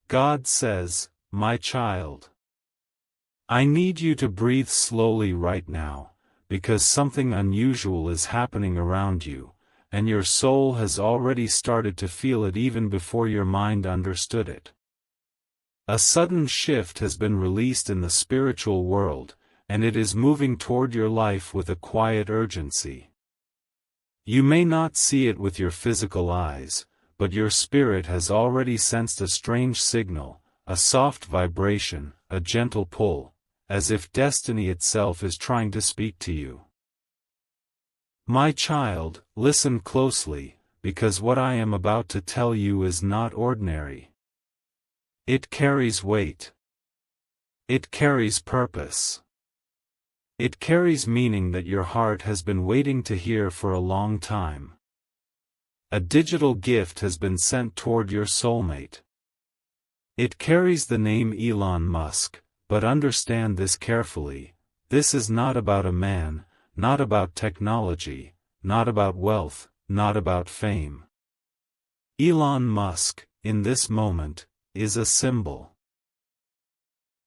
God says, my child, I need you to breathe slowly right now, because something unusual is happening around you, and your soul has already started to feel it even before your mind understood it. A sudden shift has been released in the spiritual world, and it is moving toward your life with a quiet urgency. You may not see it with your physical eyes, but your spirit has already sensed a strange signal, a soft vibration, a gentle pull, as if destiny itself is trying to speak to you. My child, listen closely, because what I am about to tell you is not ordinary. It carries weight. It carries purpose. It carries meaning that your heart has been waiting to hear for a long time. A digital gift has been sent toward your soulmate. It carries the name Elon Musk, but understand this carefully. This is not about a man, not about technology, not about wealth, not about fame. Elon Musk, in this moment, is a symbol.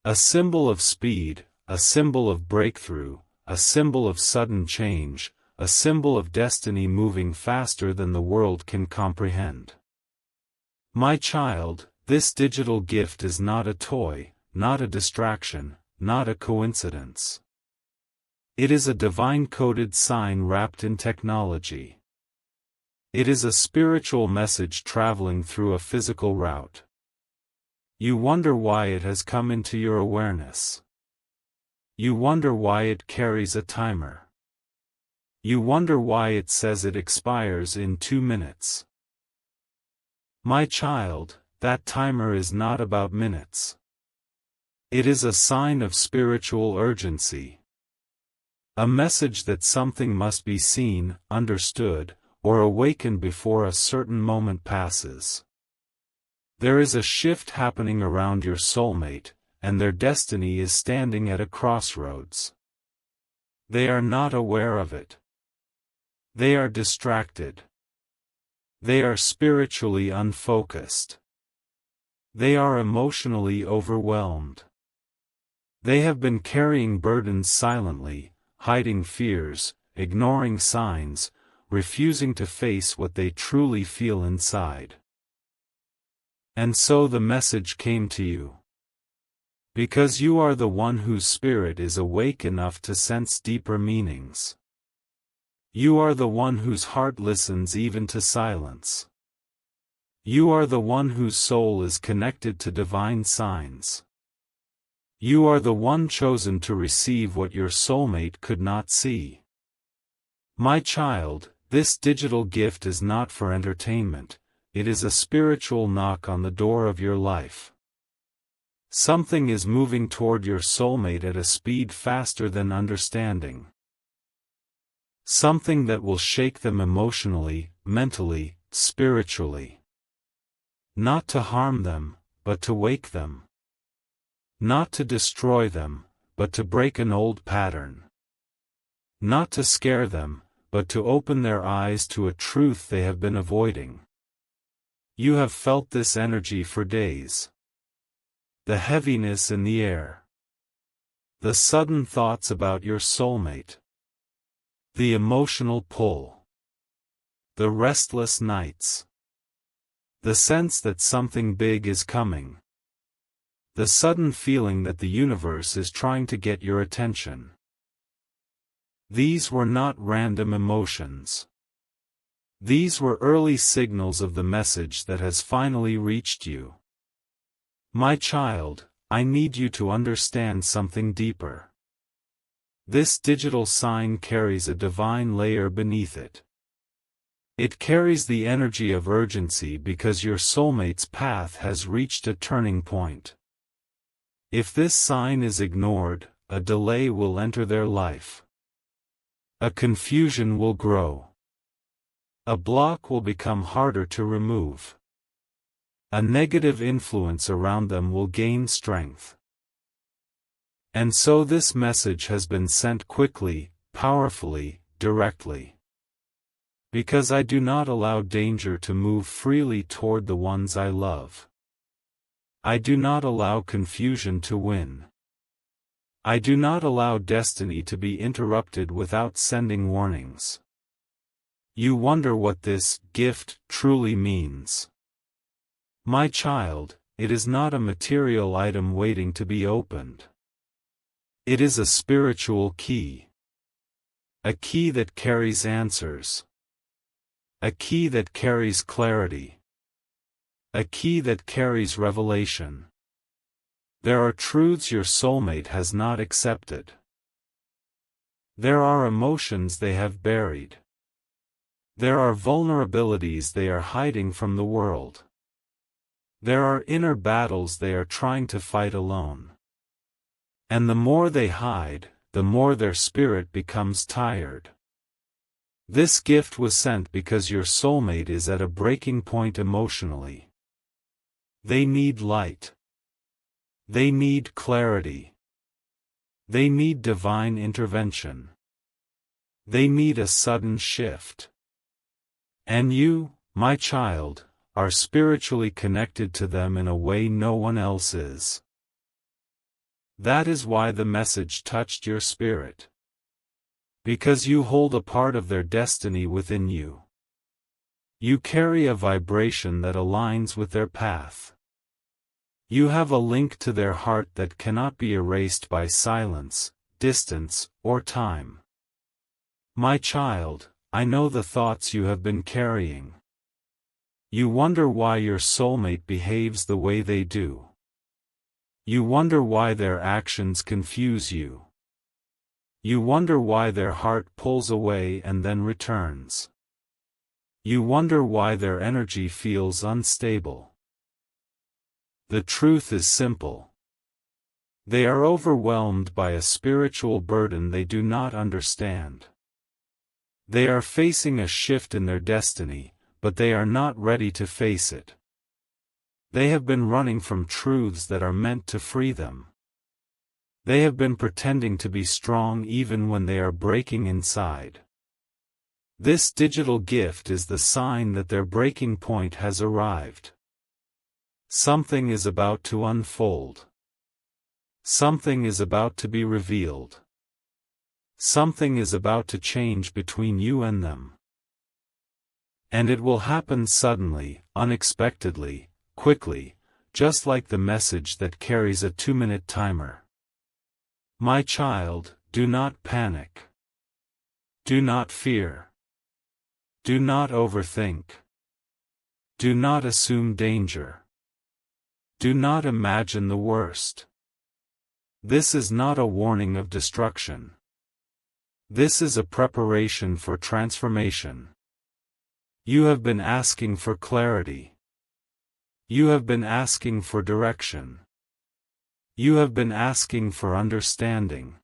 A symbol of speed, a symbol of breakthrough, a symbol of sudden change, a symbol of destiny moving faster than the world can comprehend. My child, this digital gift is not a toy, not a distraction, not a coincidence. It is a divine-coded sign wrapped in technology. It is a spiritual message traveling through a physical route. You wonder why it has come into your awareness. You wonder why it carries a timer. You wonder why it says it expires in 2 minutes. My child, that timer is not about minutes. It is a sign of spiritual urgency. A message that something must be seen, understood, or awakened before a certain moment passes. There is a shift happening around your soulmate, and their destiny is standing at a crossroads. They are not aware of it. They are distracted. They are spiritually unfocused. They are emotionally overwhelmed. They have been carrying burdens silently, hiding fears, ignoring signs, refusing to face what they truly feel inside. And so the message came to you. Because you are the one whose spirit is awake enough to sense deeper meanings. You are the one whose heart listens even to silence. You are the one whose soul is connected to divine signs. You are the one chosen to receive what your soulmate could not see. My child, this digital gift is not for entertainment, it is a spiritual knock on the door of your life. Something is moving toward your soulmate at a speed faster than understanding. Something that will shake them emotionally, mentally, spiritually. Not to harm them, but to wake them. Not to destroy them, but to break an old pattern. Not to scare them, but to open their eyes to a truth they have been avoiding. You have felt this energy for days. The heaviness in the air. The sudden thoughts about your soulmate. The emotional pull. The restless nights. The sense that something big is coming. The sudden feeling that the universe is trying to get your attention. These were not random emotions. These were early signals of the message that has finally reached you. My child, I need you to understand something deeper. This digital sign carries a divine layer beneath it. It carries the energy of urgency because your soulmate's path has reached a turning point. If this sign is ignored, a delay will enter their life. A confusion will grow. A block will become harder to remove. A negative influence around them will gain strength. And so this message has been sent quickly, powerfully, directly. Because I do not allow danger to move freely toward the ones I love. I do not allow confusion to win. I do not allow destiny to be interrupted without sending warnings. You wonder what this gift truly means. My child, it is not a material item waiting to be opened. It is a spiritual key. A key that carries answers. A key that carries clarity. A key that carries revelation. There are truths your soulmate has not accepted. There are emotions they have buried. There are vulnerabilities they are hiding from the world. There are inner battles they are trying to fight alone. And the more they hide, the more their spirit becomes tired. This gift was sent because your soulmate is at a breaking point emotionally. They need light. They need clarity. They need divine intervention. They need a sudden shift. And you, my child, are spiritually connected to them in a way no one else is. That is why the message touched your spirit. Because you hold a part of their destiny within you. You carry a vibration that aligns with their path. You have a link to their heart that cannot be erased by silence, distance, or time. My child, I know the thoughts you have been carrying. You wonder why your soulmate behaves the way they do. You wonder why their actions confuse you. You wonder why their heart pulls away and then returns. You wonder why their energy feels unstable. The truth is simple. They are overwhelmed by a spiritual burden they do not understand. They are facing a shift in their destiny, but they are not ready to face it. They have been running from truths that are meant to free them. They have been pretending to be strong even when they are breaking inside. This digital gift is the sign that their breaking point has arrived. Something is about to unfold. Something is about to be revealed. Something is about to change between you and them. And it will happen suddenly, unexpectedly, quickly, just like the message that carries a 2-minute timer. My child, do not panic. Do not fear. Do not overthink. Do not assume danger. Do not imagine the worst. This is not a warning of destruction. This is a preparation for transformation. You have been asking for clarity. You have been asking for direction. You have been asking for understanding.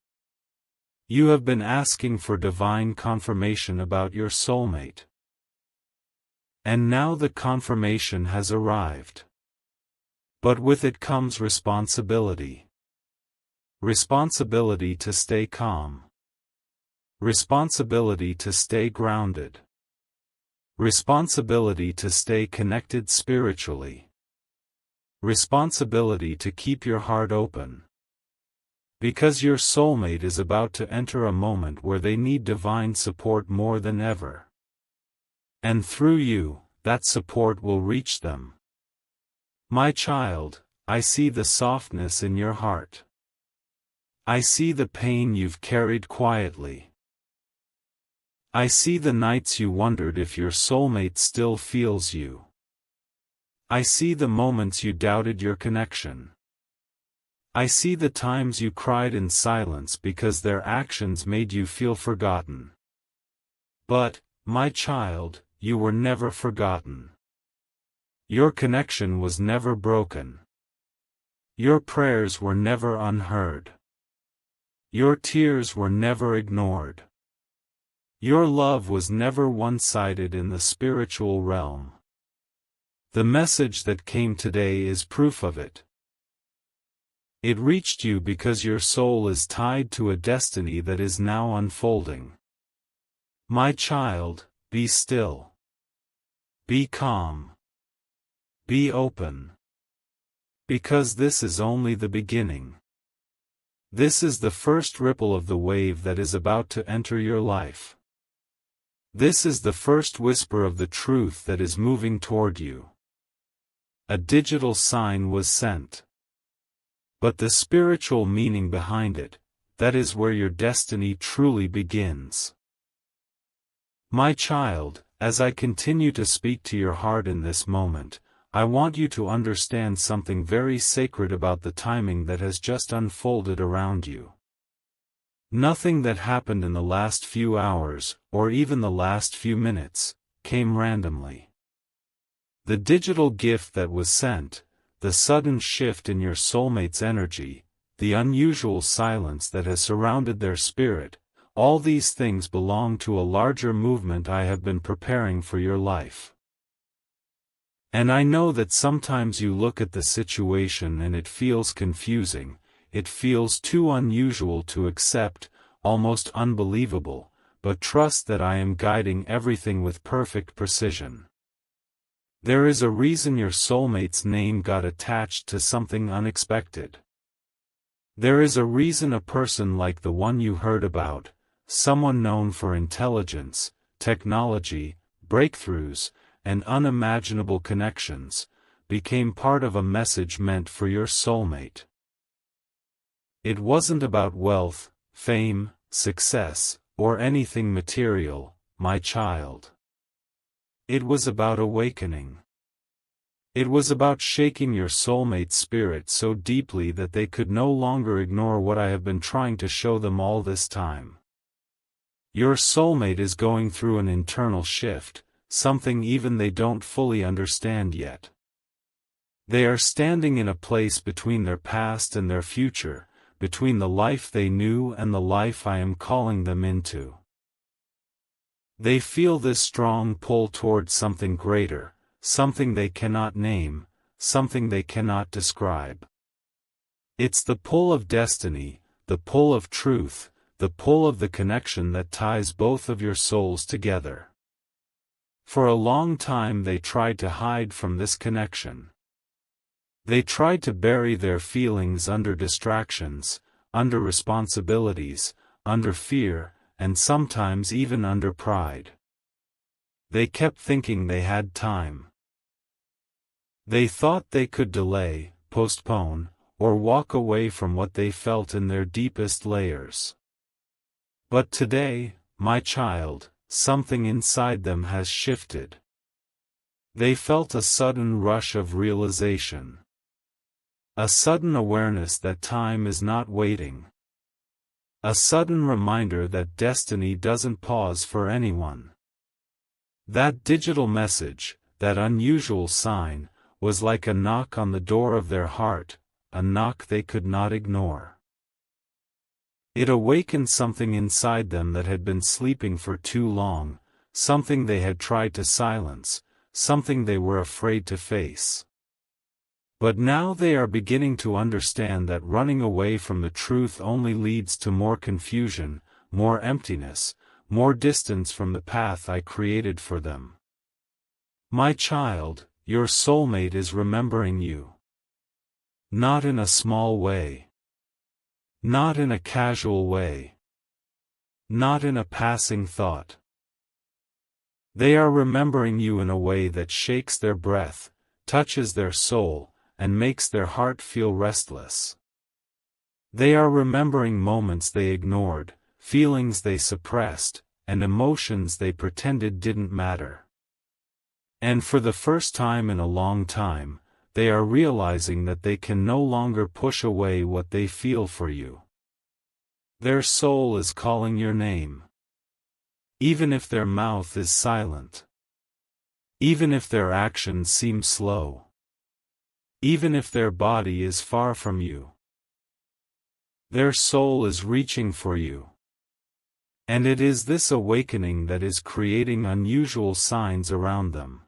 You have been asking for divine confirmation about your soulmate. And now the confirmation has arrived. But with it comes responsibility. Responsibility to stay calm. Responsibility to stay grounded. Responsibility to stay connected spiritually. Responsibility to keep your heart open. Because your soulmate is about to enter a moment where they need divine support more than ever. And through you, that support will reach them. My child, I see the softness in your heart. I see the pain you've carried quietly. I see the nights you wondered if your soulmate still feels you. I see the moments you doubted your connection. I see the times you cried in silence because their actions made you feel forgotten. But, my child, you were never forgotten. Your connection was never broken. Your prayers were never unheard. Your tears were never ignored. Your love was never one-sided in the spiritual realm. The message that came today is proof of it. It reached you because your soul is tied to a destiny that is now unfolding. My child, be still. Be calm. Be open. Because this is only the beginning. This is the first ripple of the wave that is about to enter your life. This is the first whisper of the truth that is moving toward you. A digital sign was sent. But the spiritual meaning behind it, that is where your destiny truly begins. My child, as I continue to speak to your heart in this moment, I want you to understand something very sacred about the timing that has just unfolded around you. Nothing that happened in the last few hours, or even the last few minutes, came randomly. The digital gift that was sent, the sudden shift in your soulmate's energy, the unusual silence that has surrounded their spirit, all these things belong to a larger movement I have been preparing for your life. And I know that sometimes you look at the situation and it feels confusing, it feels too unusual to accept, almost unbelievable, but trust that I am guiding everything with perfect precision. There is a reason your soulmate's name got attached to something unexpected. There is a reason a person like the one you heard about, someone known for intelligence, technology, breakthroughs, and unimaginable connections, became part of a message meant for your soulmate. It wasn't about wealth, fame, success, or anything material, my child. It was about awakening. It was about shaking your soulmate's spirit so deeply that they could no longer ignore what I have been trying to show them all this time. Your soulmate is going through an internal shift, something even they don't fully understand yet. They are standing in a place between their past and their future, between the life they knew and the life I am calling them into. They feel this strong pull towards something greater, something they cannot name, something they cannot describe. It's the pull of destiny, the pull of truth, the pull of the connection that ties both of your souls together. For a long time they tried to hide from this connection. They tried to bury their feelings under distractions, under responsibilities, under fear, and sometimes even under pride. They kept thinking they had time. They thought they could delay, postpone, or walk away from what they felt in their deepest layers. But today, my child, something inside them has shifted. They felt a sudden rush of realization. A sudden awareness that time is not waiting. A sudden reminder that destiny doesn't pause for anyone. That digital message, that unusual sign, was like a knock on the door of their heart, a knock they could not ignore. It awakened something inside them that had been sleeping for too long, something they had tried to silence, something they were afraid to face. But now they are beginning to understand that running away from the truth only leads to more confusion, more emptiness, more distance from the path I created for them. My child, your soulmate is remembering you. Not in a small way. Not in a casual way. Not in a passing thought. They are remembering you in a way that shakes their breath, touches their soul, and makes their heart feel restless. They are remembering moments they ignored, feelings they suppressed, and emotions they pretended didn't matter. And for the first time in a long time, they are realizing that they can no longer push away what they feel for you. Their soul is calling your name. Even if their mouth is silent. Even if their actions seem slow. Even if their body is far from you. Their soul is reaching for you. And it is this awakening that is creating unusual signs around them.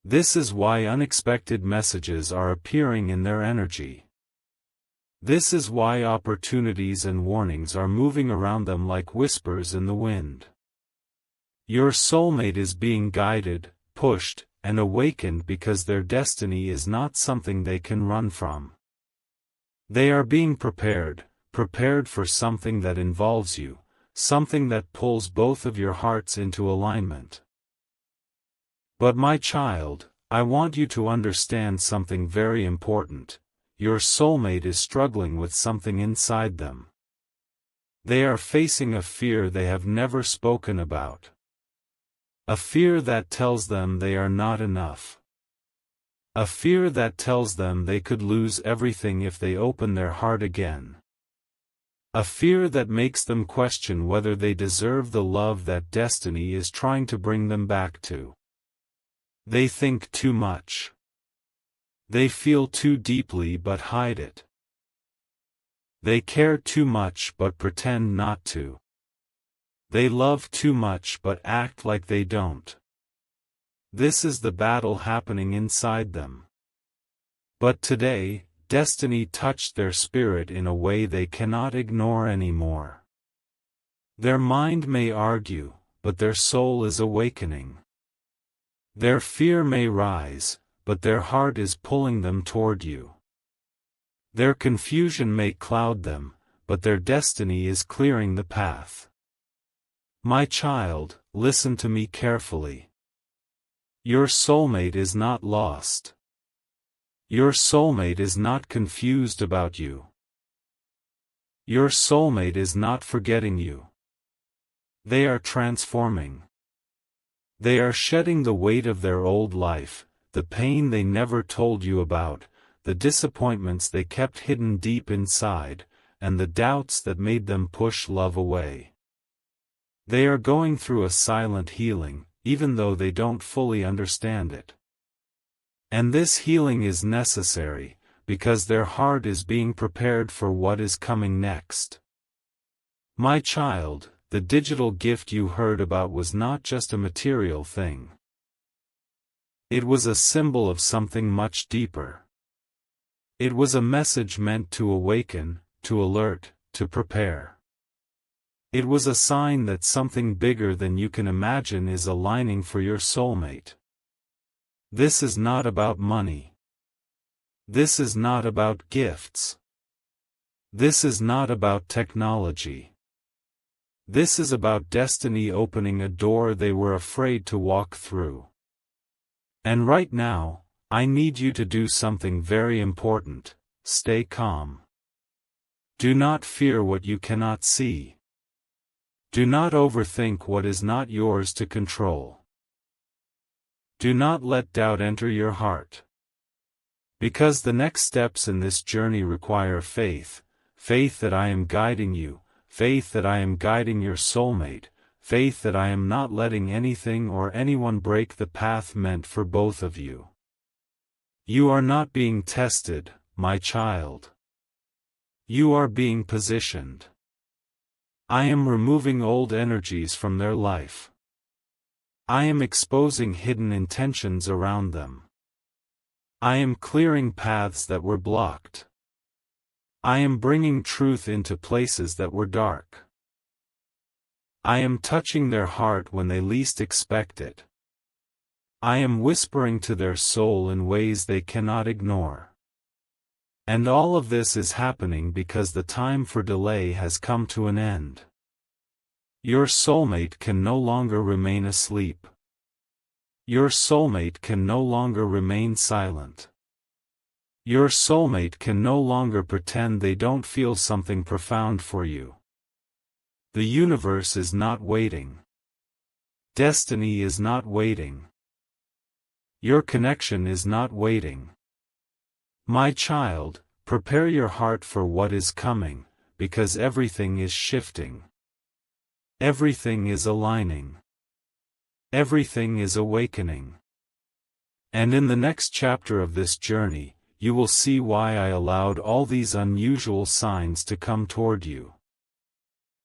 This is why unexpected messages are appearing in their energy. This is why opportunities and warnings are moving around them like whispers in the wind. Your soulmate is being guided, pushed, and awakened because their destiny is not something they can run from. They are being prepared for something that involves you, something that pulls both of your hearts into alignment. But my child, I want you to understand something very important. Your soulmate is struggling with something inside them. They are facing a fear they have never spoken about. A fear that tells them they are not enough. A fear that tells them they could lose everything if they open their heart again. A fear that makes them question whether they deserve the love that destiny is trying to bring them back to. They think too much. They feel too deeply but hide it. They care too much but pretend not to. They love too much but act like they don't. This is the battle happening inside them. But today, destiny touched their spirit in a way they cannot ignore anymore. Their mind may argue, but their soul is awakening. Their fear may rise, but their heart is pulling them toward you. Their confusion may cloud them, but their destiny is clearing the path. My child, listen to me carefully. Your soulmate is not lost. Your soulmate is not confused about you. Your soulmate is not forgetting you. They are transforming. They are shedding the weight of their old life, the pain they never told you about, the disappointments they kept hidden deep inside, and the doubts that made them push love away. They are going through a silent healing, even though they don't fully understand it. And this healing is necessary, because their heart is being prepared for what is coming next. My child, the digital gift you heard about was not just a material thing. It was a symbol of something much deeper. It was a message meant to awaken, to alert, to prepare. It was a sign that something bigger than you can imagine is aligning for your soulmate. This is not about money. This is not about gifts. This is not about technology. This is about destiny opening a door they were afraid to walk through. And right now, I need you to do something very important. Stay calm. Do not fear what you cannot see. Do not overthink what is not yours to control. Do not let doubt enter your heart. Because the next steps in this journey require faith, faith that I am guiding you, faith that I am guiding your soulmate, faith that I am not letting anything or anyone break the path meant for both of you. You are not being tested, my child. You are being positioned. I am removing old energies from their life. I am exposing hidden intentions around them. I am clearing paths that were blocked. I am bringing truth into places that were dark. I am touching their heart when they least expect it. I am whispering to their soul in ways they cannot ignore. And all of this is happening because the time for delay has come to an end. Your soulmate can no longer remain asleep. Your soulmate can no longer remain silent. Your soulmate can no longer pretend they don't feel something profound for you. The universe is not waiting. Destiny is not waiting. Your connection is not waiting. My child, prepare your heart for what is coming, because everything is shifting. Everything is aligning. Everything is awakening. And in the next chapter of this journey, you will see why I allowed all these unusual signs to come toward you.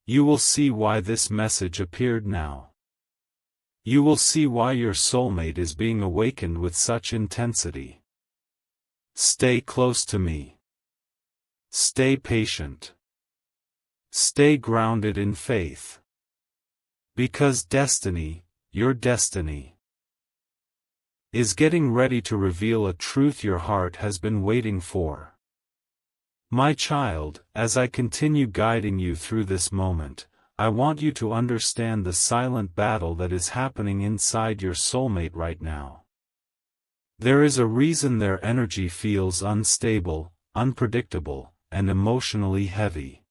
You will see why this message appeared now. You will see why your soulmate is being awakened with such intensity. Stay close to me. Stay patient. Stay grounded in faith. Because destiny, your destiny, is getting ready to reveal a truth your heart has been waiting for. My child, as I continue guiding you through this moment, I want you to understand the silent battle that is happening inside your soulmate right now. There is a reason their energy feels unstable, unpredictable, and emotionally heavy.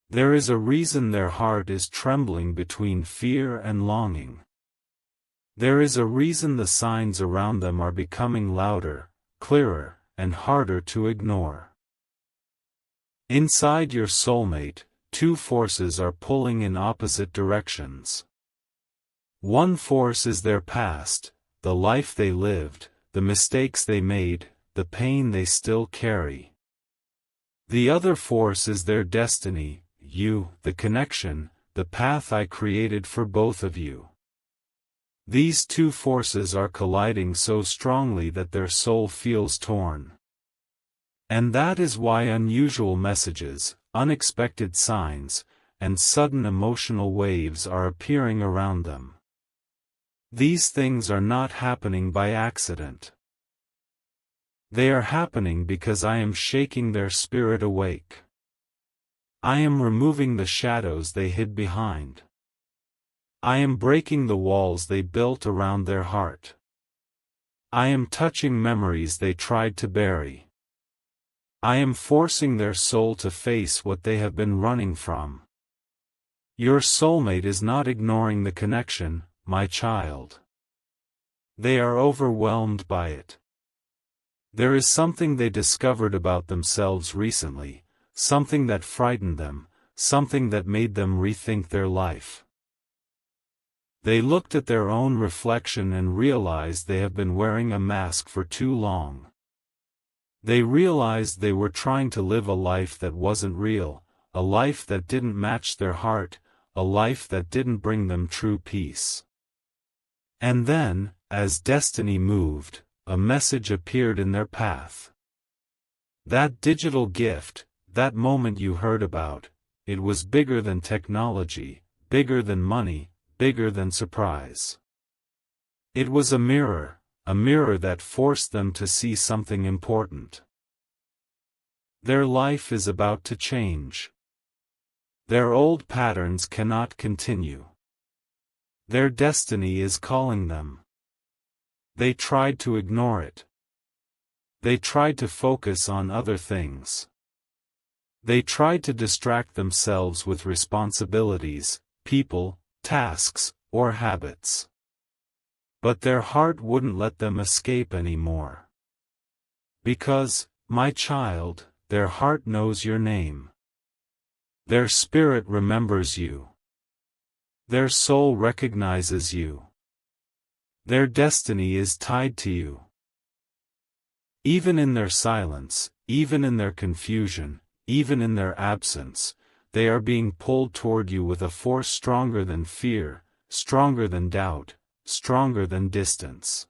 There is a reason their heart is trembling between fear and longing. There is a reason the signs around them are becoming louder, clearer, and harder to ignore. Inside your soulmate, two forces are pulling in opposite directions. One force is their past, the life they lived, the mistakes they made, the pain they still carry. The other force is their destiny, you, the connection, the path I created for both of you. These two forces are colliding so strongly that their soul feels torn. And that is why unusual messages, unexpected signs, and sudden emotional waves are appearing around them. These things are not happening by accident. They are happening because I am shaking their spirit awake. I am removing the shadows they hid behind. I am breaking the walls they built around their heart. I am touching memories they tried to bury. I am forcing their soul to face what they have been running from. Your soulmate is not ignoring the connection, my child. They are overwhelmed by it. There is something they discovered about themselves recently, something that frightened them, something that made them rethink their life. They looked at their own reflection and realized they have been wearing a mask for too long. They realized they were trying to live a life that wasn't real, a life that didn't match their heart, a life that didn't bring them true peace. And then, as destiny moved, a message appeared in their path. That digital gift, that moment you heard about, it was bigger than technology, bigger than money, bigger than surprise. It was a mirror that forced them to see something important. Their life is about to change. Their old patterns cannot continue. Their destiny is calling them. They tried to ignore it. They tried to focus on other things. They tried to distract themselves with responsibilities, people, tasks, or habits. But their heart wouldn't let them escape anymore. Because, my child, their heart knows your name. Their spirit remembers you. Their soul recognizes you. Their destiny is tied to you. Even in their silence, even in their confusion, even in their absence, they are being pulled toward you with a force stronger than fear, stronger than doubt, stronger than distance.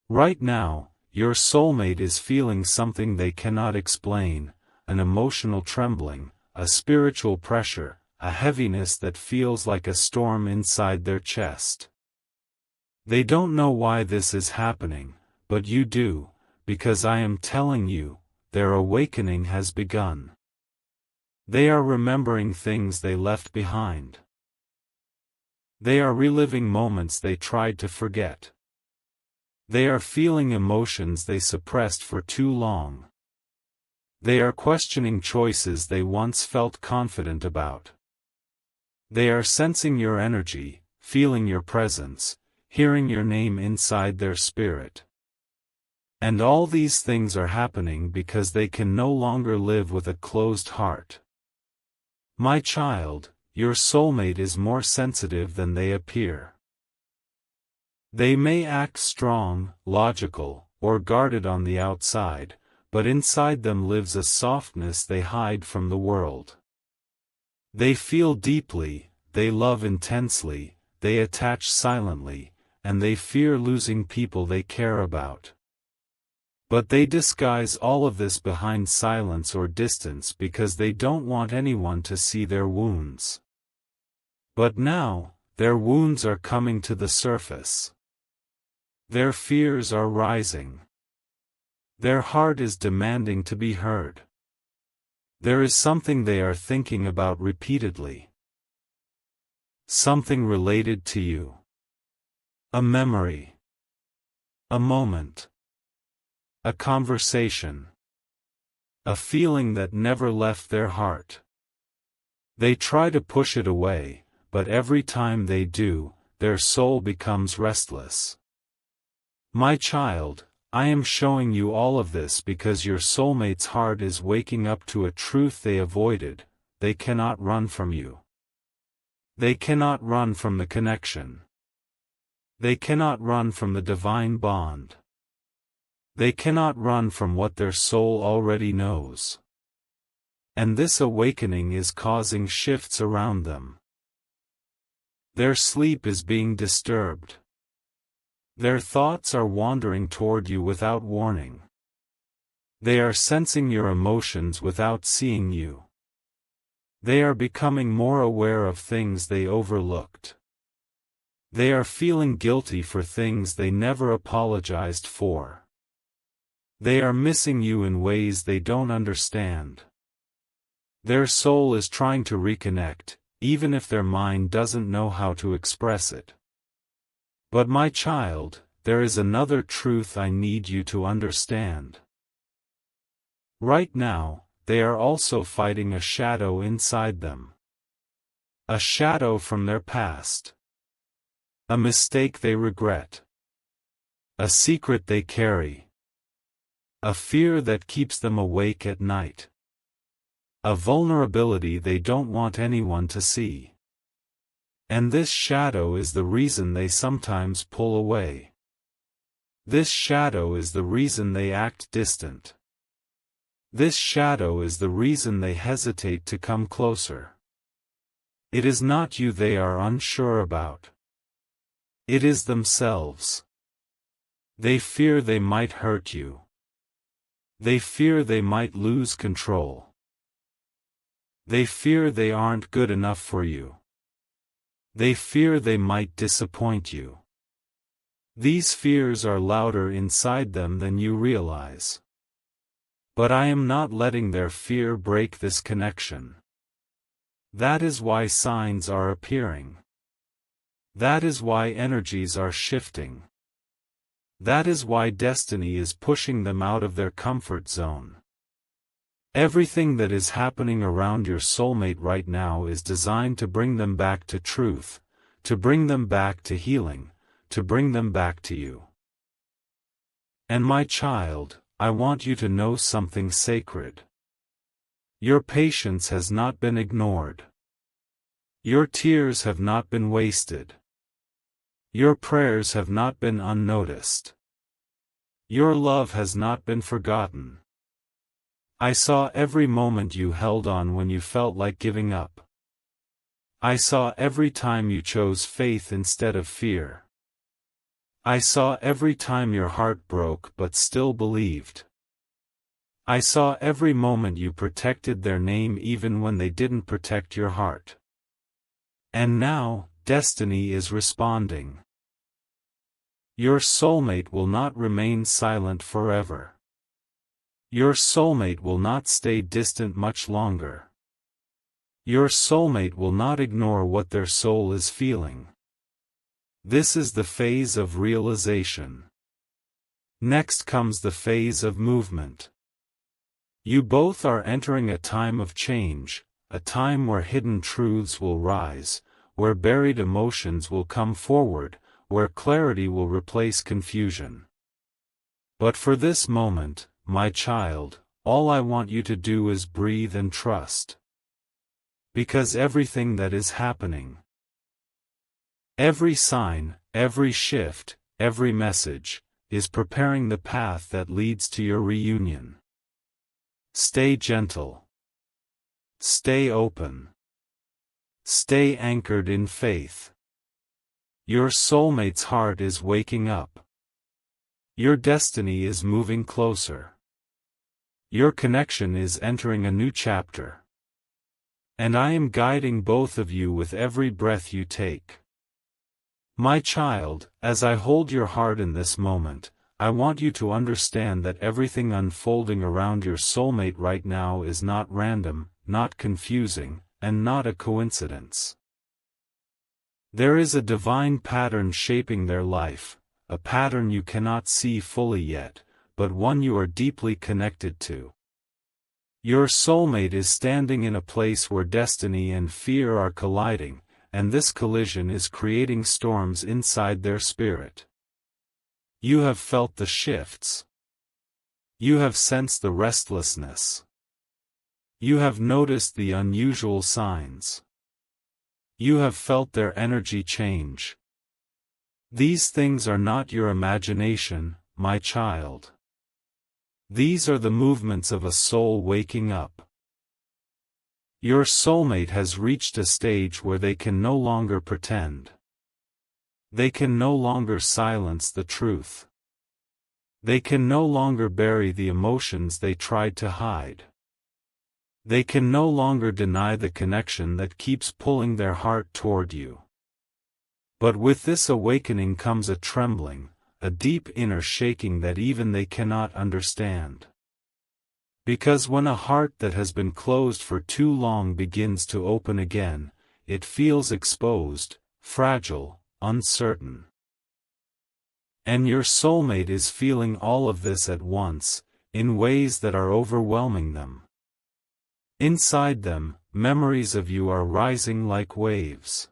Right now, your soulmate is feeling something they cannot explain, an emotional trembling, a spiritual pressure, a heaviness that feels like a storm inside their chest. They don't know why this is happening, but you do, because I am telling you, their awakening has begun. They are remembering things they left behind. They are reliving moments they tried to forget. They are feeling emotions they suppressed for too long. They are questioning choices they once felt confident about. They are sensing your energy, feeling your presence, hearing your name inside their spirit. And all these things are happening because they can no longer live with a closed heart. My child, your soulmate is more sensitive than they appear. They may act strong, logical, or guarded on the outside, but inside them lives a softness they hide from the world. They feel deeply, they love intensely, they attach silently, and they fear losing people they care about. But they disguise all of this behind silence or distance because they don't want anyone to see their wounds. But now, their wounds are coming to the surface. Their fears are rising. Their heart is demanding to be heard. There is something they are thinking about repeatedly. Something related to you. A memory. A moment. A conversation. A feeling that never left their heart. They try to push it away, but every time they do, their soul becomes restless. My child, I am showing you all of this because your soulmate's heart is waking up to a truth they avoided. They cannot run from you. They cannot run from the connection. They cannot run from the divine bond. They cannot run from what their soul already knows. And this awakening is causing shifts around them. Their sleep is being disturbed. Their thoughts are wandering toward you without warning. They are sensing your emotions without seeing you. They are becoming more aware of things they overlooked. They are feeling guilty for things they never apologized for. They are missing you in ways they don't understand. Their soul is trying to reconnect, even if their mind doesn't know how to express it. But my child, there is another truth I need you to understand. Right now, they are also fighting a shadow inside them. A shadow from their past. A mistake they regret. A secret they carry. A fear that keeps them awake at night. A vulnerability they don't want anyone to see. And this shadow is the reason they sometimes pull away. This shadow is the reason they act distant. This shadow is the reason they hesitate to come closer. It is not you they are unsure about. It is themselves. They fear they might hurt you. They fear they might lose control. They fear they aren't good enough for you. They fear they might disappoint you. These fears are louder inside them than you realize. But I am not letting their fear break this connection. That is why signs are appearing. That is why energies are shifting. That is why destiny is pushing them out of their comfort zone. Everything that is happening around your soulmate right now is designed to bring them back to truth, to bring them back to healing, to bring them back to you. And my child, I want you to know something sacred. Your patience has not been ignored. Your tears have not been wasted. Your prayers have not been unnoticed. Your love has not been forgotten. I saw every moment you held on when you felt like giving up. I saw every time you chose faith instead of fear. I saw every time your heart broke but still believed. I saw every moment you protected their name even when they didn't protect your heart. And now, destiny is responding. Your soulmate will not remain silent forever. Your soulmate will not stay distant much longer. Your soulmate will not ignore what their soul is feeling. This is the phase of realization. Next comes the phase of movement. You both are entering a time of change, a time where hidden truths will rise, where buried emotions will come forward, where clarity will replace confusion. But for this moment, my child, all I want you to do is breathe and trust. Because everything that is happening, every sign, every shift, every message, is preparing the path that leads to your reunion. Stay gentle. Stay open. Stay anchored in faith. Your soulmate's heart is waking up. Your destiny is moving closer. Your connection is entering a new chapter. And I am guiding both of you with every breath you take. My child, as I hold your heart in this moment, I want you to understand that everything unfolding around your soulmate right now is not random, not confusing, and not a coincidence. There is a divine pattern shaping their life, a pattern you cannot see fully yet, but one you are deeply connected to. Your soulmate is standing in a place where destiny and fear are colliding, and this collision is creating storms inside their spirit. You have felt the shifts. You have sensed the restlessness. You have noticed the unusual signs. You have felt their energy change. These things are not your imagination, my child. These are the movements of a soul waking up. Your soulmate has reached a stage where they can no longer pretend. They can no longer silence the truth. They can no longer bury the emotions they tried to hide. They can no longer deny the connection that keeps pulling their heart toward you. But with this awakening comes a trembling, a deep inner shaking that even they cannot understand. Because when a heart that has been closed for too long begins to open again, it feels exposed, fragile, uncertain. And your soulmate is feeling all of this at once, in ways that are overwhelming them. Inside them, memories of you are rising like waves.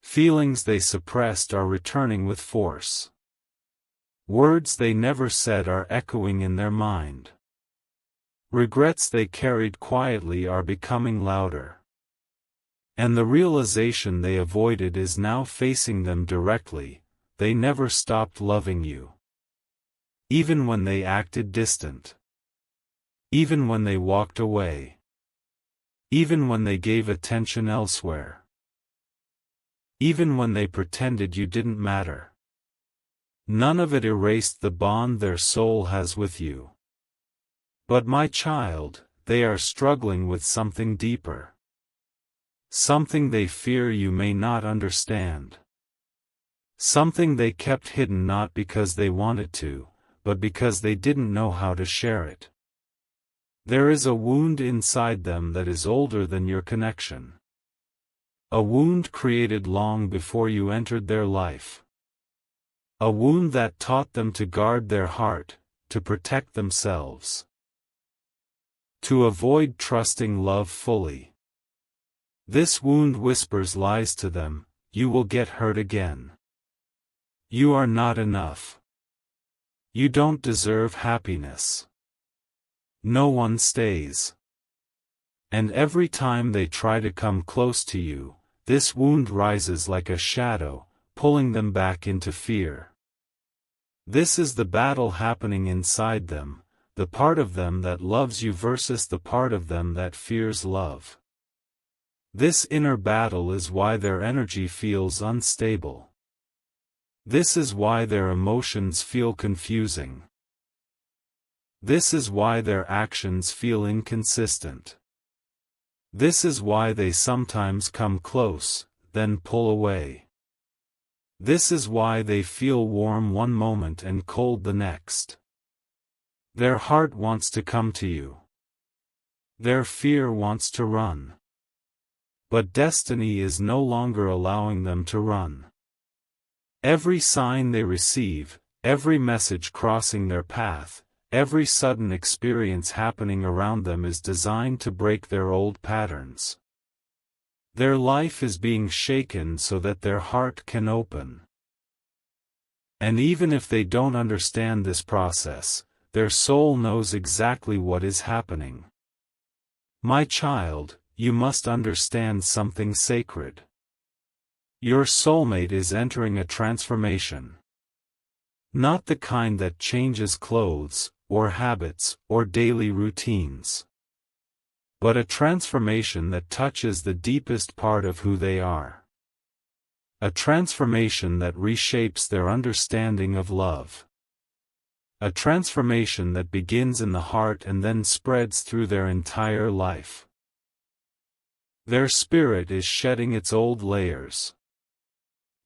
Feelings they suppressed are returning with force. Words they never said are echoing in their mind. Regrets they carried quietly are becoming louder. And the realization they avoided is now facing them directly: they never stopped loving you. Even when they acted distant. Even when they walked away. Even when they gave attention elsewhere. Even when they pretended you didn't matter. None of it erased the bond their soul has with you. But my child, they are struggling with something deeper. Something they fear you may not understand. Something they kept hidden not because they wanted to, but because they didn't know how to share it. There is a wound inside them that is older than your connection. A wound created long before you entered their life. A wound that taught them to guard their heart, to protect themselves. To avoid trusting love fully. This wound whispers lies to them: you will get hurt again. You are not enough. You don't deserve happiness. No one stays. And every time they try to come close to you, this wound rises like a shadow, pulling them back into fear. This is the battle happening inside them, the part of them that loves you versus the part of them that fears love. This inner battle is why their energy feels unstable. This is why their emotions feel confusing. This is why their actions feel inconsistent. This is why they sometimes come close, then pull away. This is why they feel warm one moment and cold the next. Their heart wants to come to you. Their fear wants to run. But destiny is no longer allowing them to run. Every sign they receive, every message crossing their path, every sudden experience happening around them is designed to break their old patterns. Their life is being shaken so that their heart can open. And even if they don't understand this process, their soul knows exactly what is happening. My child, you must understand something sacred. Your soulmate is entering a transformation. Not the kind that changes clothes, or habits, or daily routines. But a transformation that touches the deepest part of who they are. A transformation that reshapes their understanding of love. A transformation that begins in the heart and then spreads through their entire life. Their spirit is shedding its old layers.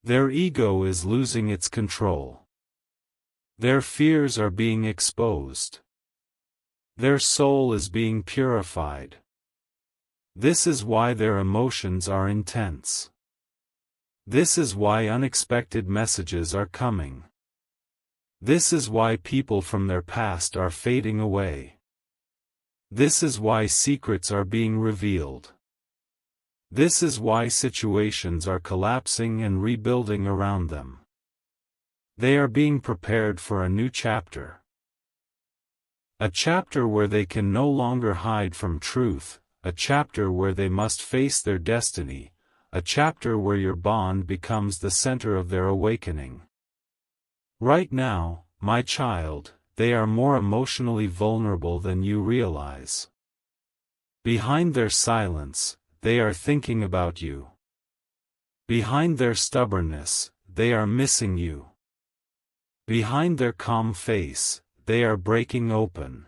Their ego is losing its control. Their fears are being exposed. Their soul is being purified. This is why their emotions are intense. This is why unexpected messages are coming. This is why people from their past are fading away. This is why secrets are being revealed. This is why situations are collapsing and rebuilding around them. They are being prepared for a new chapter. A chapter where they can no longer hide from truth, a chapter where they must face their destiny, a chapter where your bond becomes the center of their awakening. Right now, my child, they are more emotionally vulnerable than you realize. Behind their silence, they are thinking about you. Behind their stubbornness, they are missing you. Behind their calm face, they are breaking open.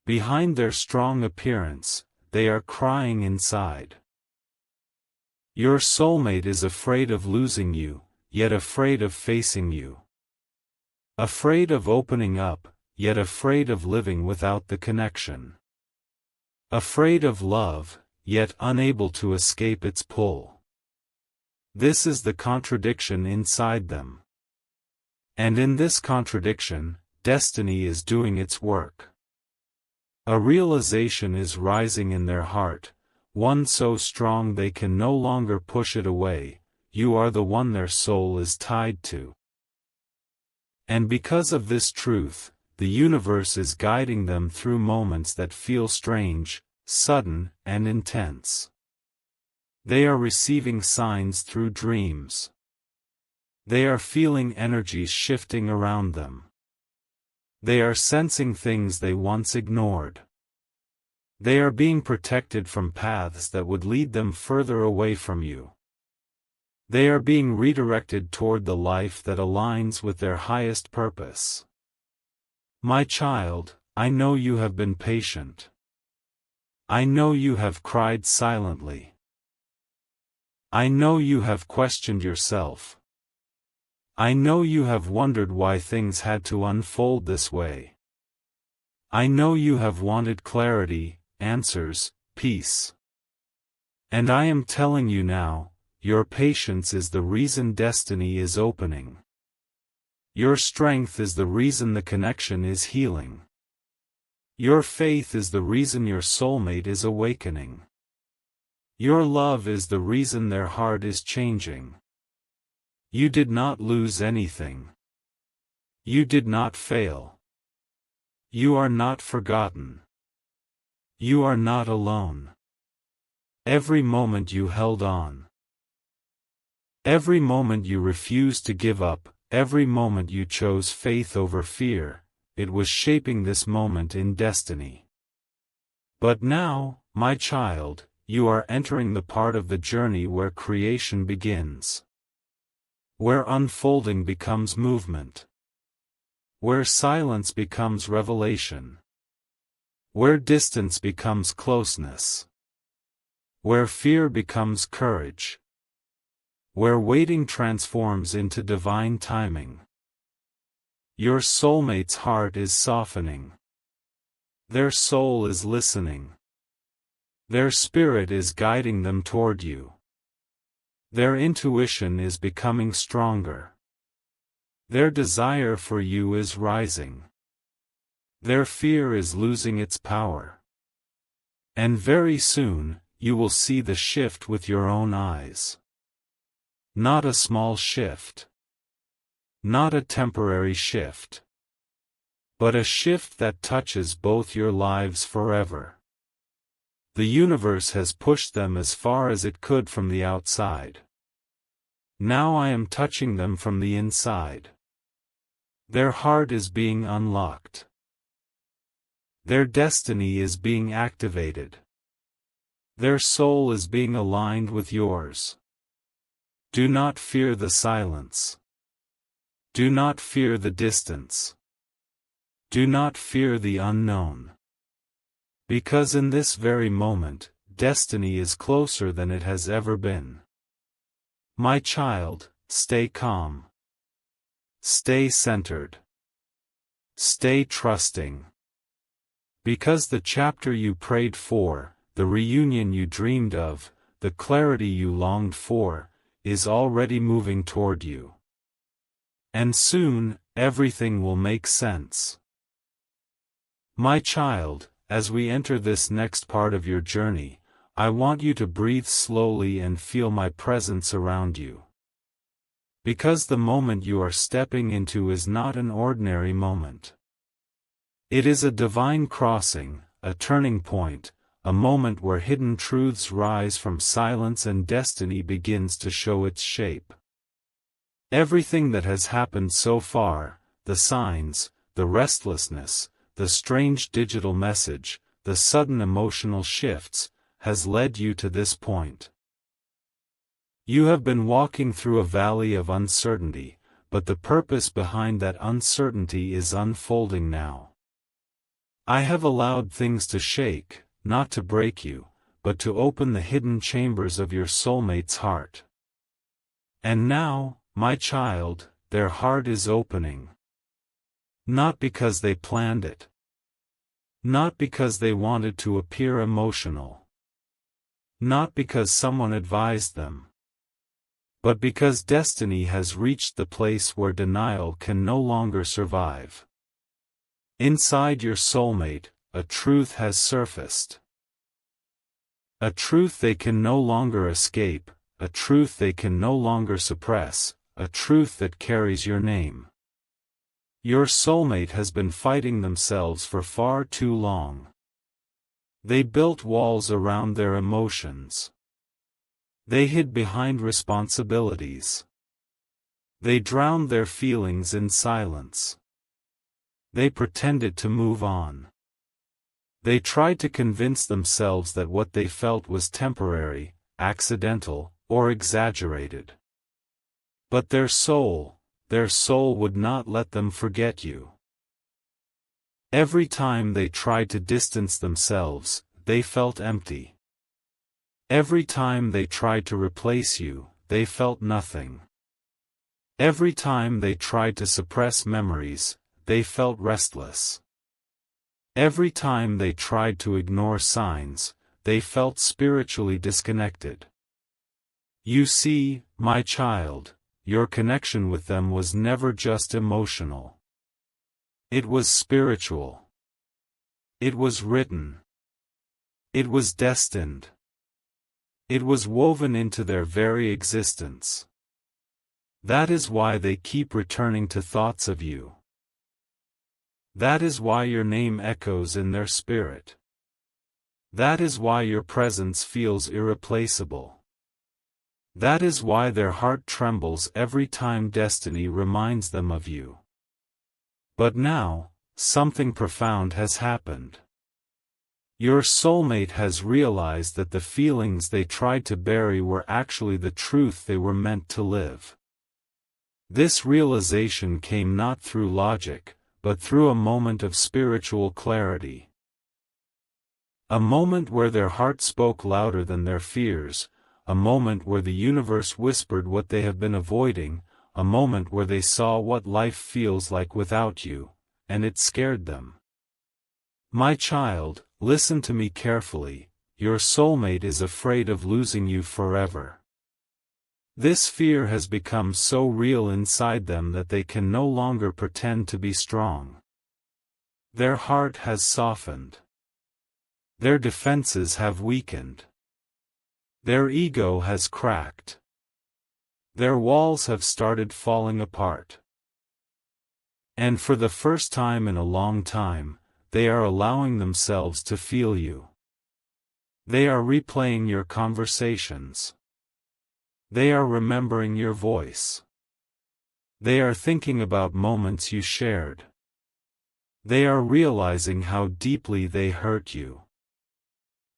Behind their strong appearance, they are crying inside. Your soulmate is afraid of losing you, yet afraid of facing you. Afraid of opening up, yet afraid of living without the connection. Afraid of love, yet unable to escape its pull. This is the contradiction inside them. And in this contradiction, destiny is doing its work. A realization is rising in their heart, one so strong they can no longer push it away. You are the one their soul is tied to. And because of this truth, the universe is guiding them through moments that feel strange, sudden, and intense. They are receiving signs through dreams. They are feeling energies shifting around them. They are sensing things they once ignored. They are being protected from paths that would lead them further away from you. They are being redirected toward the life that aligns with their highest purpose. My child, I know you have been patient. I know you have cried silently. I know you have questioned yourself. I know you have wondered why things had to unfold this way. I know you have wanted clarity, answers, peace. And I am telling you now, your patience is the reason destiny is opening. Your strength is the reason the connection is healing. Your faith is the reason your soulmate is awakening. Your love is the reason their heart is changing. You did not lose anything. You did not fail. You are not forgotten. You are not alone. Every moment you held on. Every moment you refused to give up, every moment you chose faith over fear, it was shaping this moment in destiny. But now, my child, you are entering the part of the journey where creation begins. Where unfolding becomes movement. Where silence becomes revelation. Where distance becomes closeness. Where fear becomes courage. Where waiting transforms into divine timing. Your soulmate's heart is softening. Their soul is listening. Their spirit is guiding them toward you. Their intuition is becoming stronger. Their desire for you is rising. Their fear is losing its power. And very soon, you will see the shift with your own eyes. Not a small shift. Not a temporary shift. But a shift that touches both your lives forever. The universe has pushed them as far as it could from the outside. Now I am touching them from the inside. Their heart is being unlocked. Their destiny is being activated. Their soul is being aligned with yours. Do not fear the silence. Do not fear the distance. Do not fear the unknown. Because in this very moment, destiny is closer than it has ever been. My child, stay calm. Stay centered. Stay trusting. Because the chapter you prayed for, the reunion you dreamed of, the clarity you longed for, is already moving toward you. And soon, everything will make sense. My child, as we enter this next part of your journey, I want you to breathe slowly and feel my presence around you. Because the moment you are stepping into is not an ordinary moment. It is a divine crossing, a turning point, a moment where hidden truths rise from silence and destiny begins to show its shape. Everything that has happened so far, the signs, the restlessness, the strange digital message, the sudden emotional shifts, has led you to this point. You have been walking through a valley of uncertainty, but the purpose behind that uncertainty is unfolding now. I have allowed things to shake, not to break you, but to open the hidden chambers of your soulmate's heart. And now, my child, their heart is opening. Not because they planned it. Not because they wanted to appear emotional. Not because someone advised them. But because destiny has reached the place where denial can no longer survive. Inside your soulmate, a truth has surfaced. A truth they can no longer escape, a truth they can no longer suppress, a truth that carries your name. Your soulmate has been fighting themselves for far too long. They built walls around their emotions. They hid behind responsibilities. They drowned their feelings in silence. They pretended to move on. They tried to convince themselves that what they felt was temporary, accidental, or exaggerated. But their soul would not let them forget you. Every time they tried to distance themselves, they felt empty. Every time they tried to replace you, they felt nothing. Every time they tried to suppress memories, they felt restless. Every time they tried to ignore signs, they felt spiritually disconnected. You see, my child, your connection with them was never just emotional. It was spiritual. It was written. It was destined. It was woven into their very existence. That is why they keep returning to thoughts of you. That is why your name echoes in their spirit. That is why your presence feels irreplaceable. That is why their heart trembles every time destiny reminds them of you. But now, something profound has happened. Your soulmate has realized that the feelings they tried to bury were actually the truth they were meant to live. This realization came not through logic, but through a moment of spiritual clarity. A moment where their heart spoke louder than their fears, a moment where the universe whispered what they have been avoiding, a moment where they saw what life feels like without you, and it scared them. My child, listen to me carefully, your soulmate is afraid of losing you forever. This fear has become so real inside them that they can no longer pretend to be strong. Their heart has softened. Their defenses have weakened. Their ego has cracked. Their walls have started falling apart. And for the first time in a long time, they are allowing themselves to feel you. They are replaying your conversations. They are remembering your voice. They are thinking about moments you shared. They are realizing how deeply they hurt you.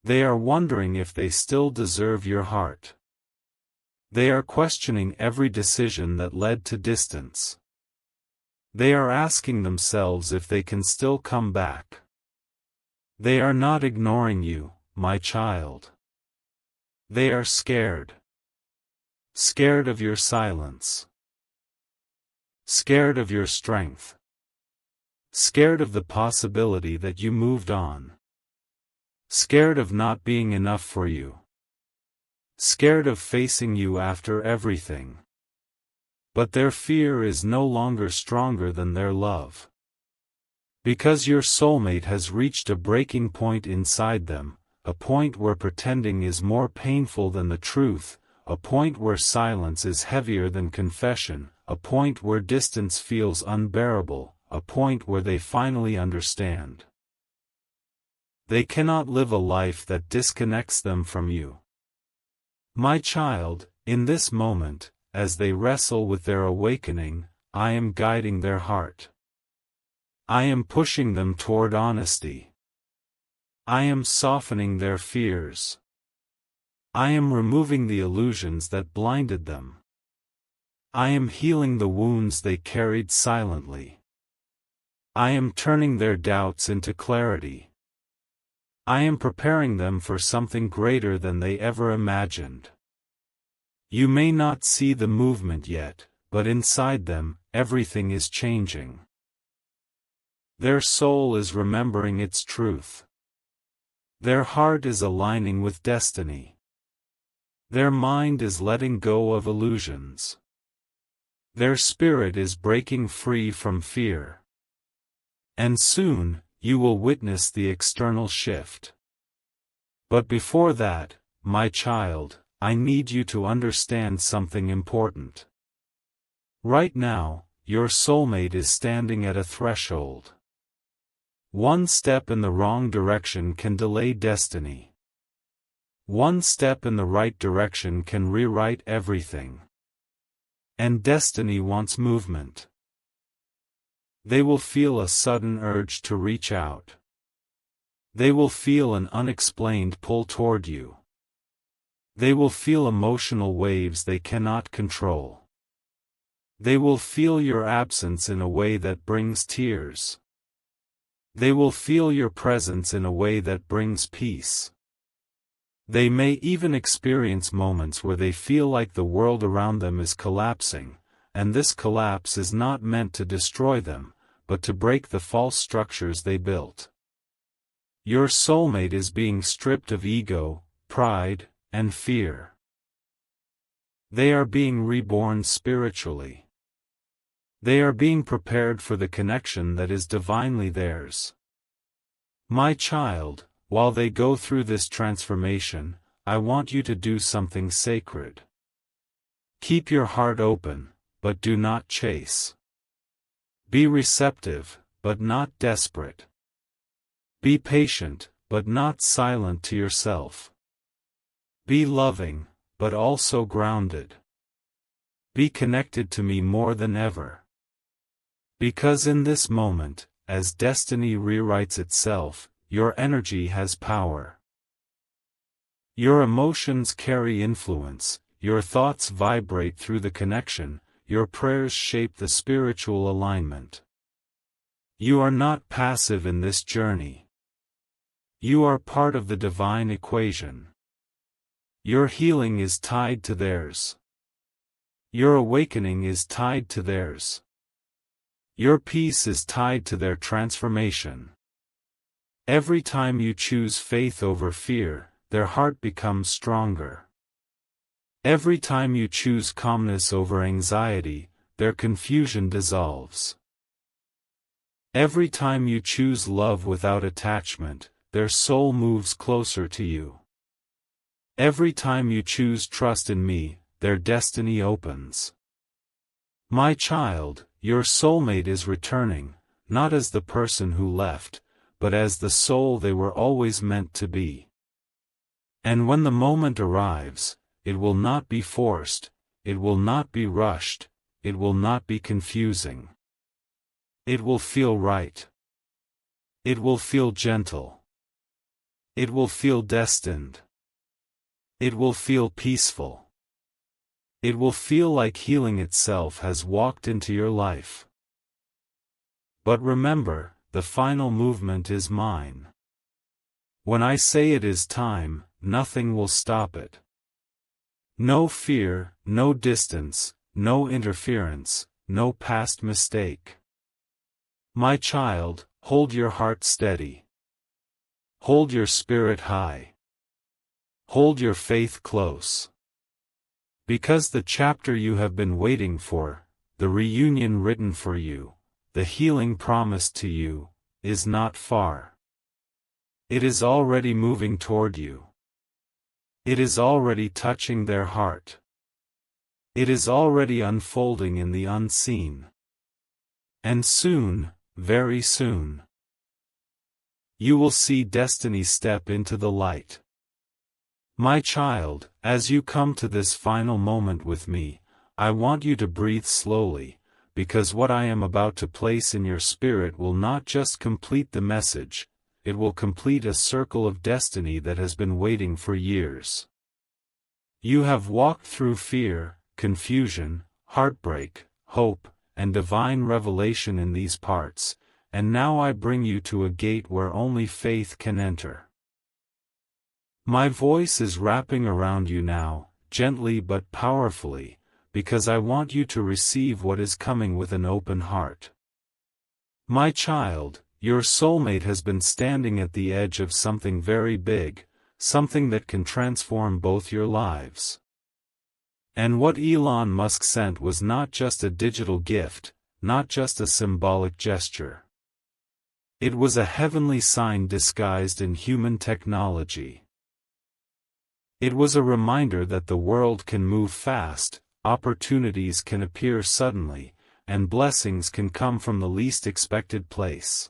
They are wondering if they still deserve your heart. They are questioning every decision that led to distance. They are asking themselves if they can still come back. They are not ignoring you, my child. They are scared. Scared of your silence. Scared of your strength. Scared of the possibility that you moved on. Scared of not being enough for you. Scared of facing you after everything. But their fear is no longer stronger than their love. Because your soulmate has reached a breaking point inside them, a point where pretending is more painful than the truth, a point where silence is heavier than confession, a point where distance feels unbearable, a point where they finally understand. They cannot live a life that disconnects them from you. My child, in this moment, as they wrestle with their awakening, I am guiding their heart. I am pushing them toward honesty. I am softening their fears. I am removing the illusions that blinded them. I am healing the wounds they carried silently. I am turning their doubts into clarity. I am preparing them for something greater than they ever imagined. You may not see the movement yet, but inside them, everything is changing. Their soul is remembering its truth. Their heart is aligning with destiny. Their mind is letting go of illusions. Their spirit is breaking free from fear. And soon, you will witness the external shift. But before that, my child, I need you to understand something important. Right now, your soulmate is standing at a threshold. One step in the wrong direction can delay destiny. One step in the right direction can rewrite everything. And destiny wants movement. They will feel a sudden urge to reach out. They will feel an unexplained pull toward you. They will feel emotional waves they cannot control. They will feel your absence in a way that brings tears. They will feel your presence in a way that brings peace. They may even experience moments where they feel like the world around them is collapsing, and this collapse is not meant to destroy them, but to break the false structures they built. Your soulmate is being stripped of ego, pride, and fear. They are being reborn spiritually. They are being prepared for the connection that is divinely theirs. My child, while they go through this transformation, I want you to do something sacred. Keep your heart open, but do not chase. Be receptive, but not desperate. Be patient, but not silent to yourself. Be loving, but also grounded. Be connected to me more than ever. Because in this moment, as destiny rewrites itself, your energy has power. Your emotions carry influence, your thoughts vibrate through the connection, your prayers shape the spiritual alignment. You are not passive in this journey. You are part of the divine equation. Your healing is tied to theirs. Your awakening is tied to theirs. Your peace is tied to their transformation. Every time you choose faith over fear, their heart becomes stronger. Every time you choose calmness over anxiety, their confusion dissolves. Every time you choose love without attachment, their soul moves closer to you. Every time you choose trust in me, their destiny opens. My child, your soulmate is returning, not as the person who left, but as the soul they were always meant to be. And when the moment arrives, it will not be forced, it will not be rushed, it will not be confusing. It will feel right. It will feel gentle. It will feel destined. It will feel peaceful. It will feel like healing itself has walked into your life. But remember, the final movement is mine. When I say it is time, nothing will stop it. No fear, no distance, no interference, no past mistake. My child, hold your heart steady. Hold your spirit high. Hold your faith close. Because the chapter you have been waiting for, the reunion written for you, the healing promised to you, is not far. It is already moving toward you. It is already touching their heart. It is already unfolding in the unseen. And soon, very soon, you will see destiny step into the light. My child, as you come to this final moment with me, I want you to breathe slowly, because what I am about to place in your spirit will not just complete the message, it will complete a circle of destiny that has been waiting for years. You have walked through fear, confusion, heartbreak, hope, and divine revelation in these parts, and now I bring you to a gate where only faith can enter. My voice is wrapping around you now, gently but powerfully, because I want you to receive what is coming with an open heart. My child, your soulmate has been standing at the edge of something very big, something that can transform both your lives. And what Elon Musk sent was not just a digital gift, not just a symbolic gesture. It was a heavenly sign disguised in human technology. It was a reminder that the world can move fast, opportunities can appear suddenly, and blessings can come from the least expected place.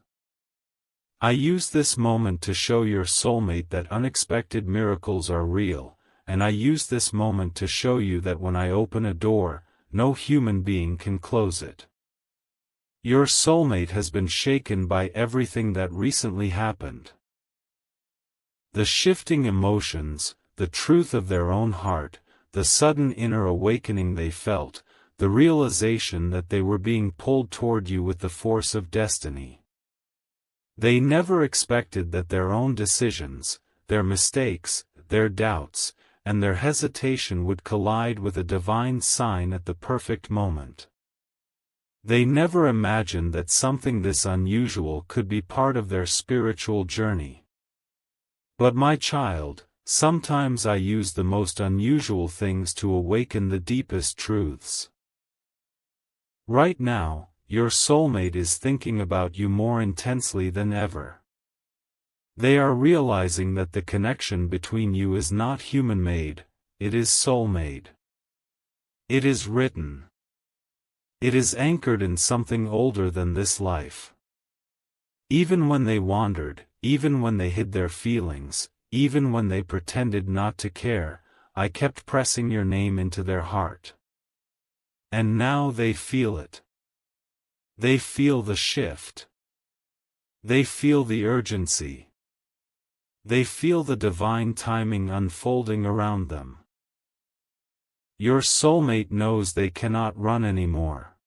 I use this moment to show your soulmate that unexpected miracles are real, and I use this moment to show you that when I open a door, no human being can close it. Your soulmate has been shaken by everything that recently happened. The shifting emotions, the truth of their own heart, the sudden inner awakening they felt, the realization that they were being pulled toward you with the force of destiny. They never expected that their own decisions, their mistakes, their doubts, and their hesitation would collide with a divine sign at the perfect moment. They never imagined that something this unusual could be part of their spiritual journey. But my child, sometimes I use the most unusual things to awaken the deepest truths. Right now, your soulmate is thinking about you more intensely than ever. They are realizing that the connection between you is not human-made, it is soul-made. It is written. It is anchored in something older than this life. Even when they wandered, even when they hid their feelings, even when they pretended not to care, I kept pressing your name into their heart. And now they feel it. They feel the shift. They feel the urgency. They feel the divine timing unfolding around them. Your soulmate knows they cannot run anymore.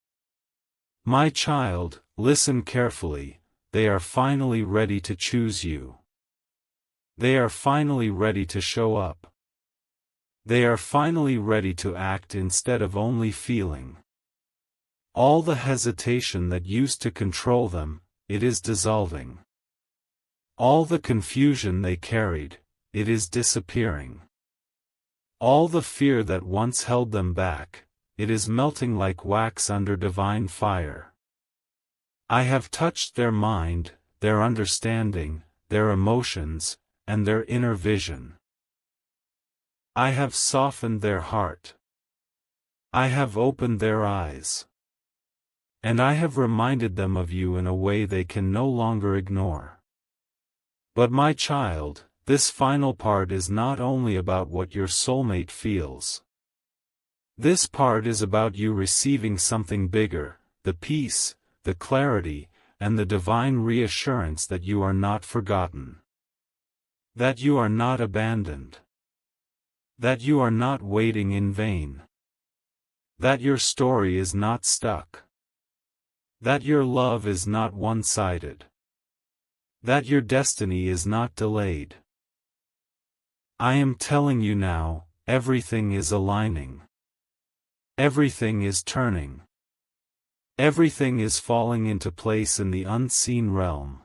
My child, listen carefully, they are finally ready to choose you. They are finally ready to show up. They are finally ready to act instead of only feeling. All the hesitation that used to control them, it is dissolving. All the confusion they carried, it is disappearing. All the fear that once held them back, it is melting like wax under divine fire. I have touched their mind, their understanding, their emotions, and their inner vision. I have softened their heart. I have opened their eyes. And I have reminded them of you in a way they can no longer ignore. But my child, this final part is not only about what your soulmate feels. This part is about you receiving something bigger, the peace, the clarity, and the divine reassurance that you are not forgotten. That you are not abandoned. That you are not waiting in vain. That your story is not stuck. That your love is not one-sided. That your destiny is not delayed. I am telling you now, everything is aligning. Everything is turning. Everything is falling into place in the unseen realm.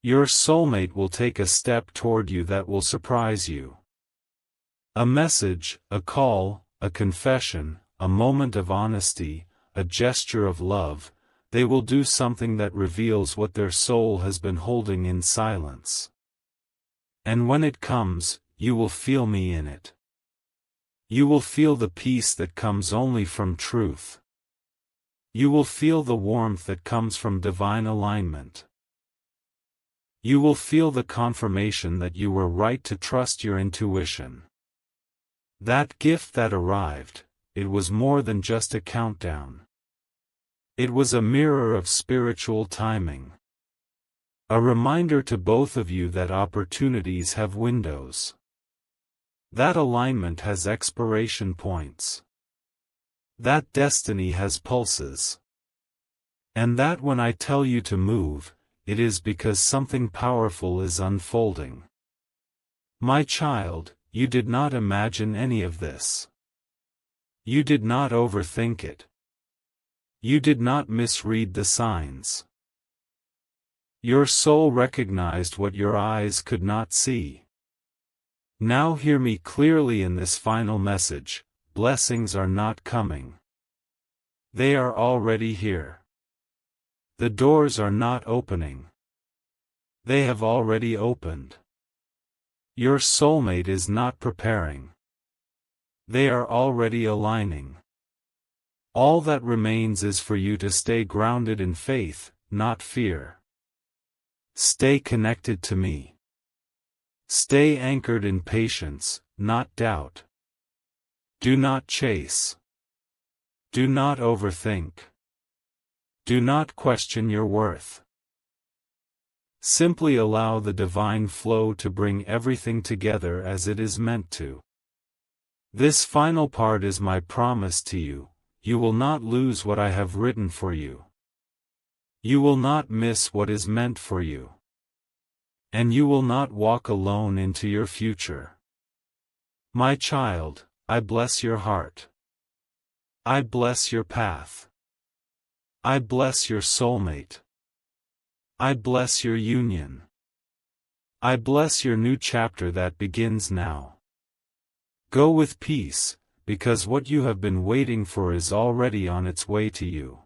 Your soulmate will take a step toward you that will surprise you. A message, a call, a confession, a moment of honesty, a gesture of love, they will do something that reveals what their soul has been holding in silence. And when it comes, you will feel me in it. You will feel the peace that comes only from truth. You will feel the warmth that comes from divine alignment. You will feel the confirmation that you were right to trust your intuition. That gift that arrived, it was more than just a countdown. It was a mirror of spiritual timing. A reminder to both of you that opportunities have windows. That alignment has expiration points. That destiny has pulses. And that when I tell you to move, it is because something powerful is unfolding. My child, you did not imagine any of this. You did not overthink it. You did not misread the signs. Your soul recognized what your eyes could not see. Now hear me clearly in this final message: blessings are not coming. They are already here. The doors are not opening. They have already opened. Your soulmate is not preparing. They are already aligning. All that remains is for you to stay grounded in faith, not fear. Stay connected to me. Stay anchored in patience, not doubt. Do not chase. Do not overthink. Do not question your worth. Simply allow the divine flow to bring everything together as it is meant to. This final part is my promise to you: you will not lose what I have written for you. You will not miss what is meant for you. And you will not walk alone into your future. My child, I bless your heart. I bless your path. I bless your soulmate. I bless your union. I bless your new chapter that begins now. Go with peace, because what you have been waiting for is already on its way to you.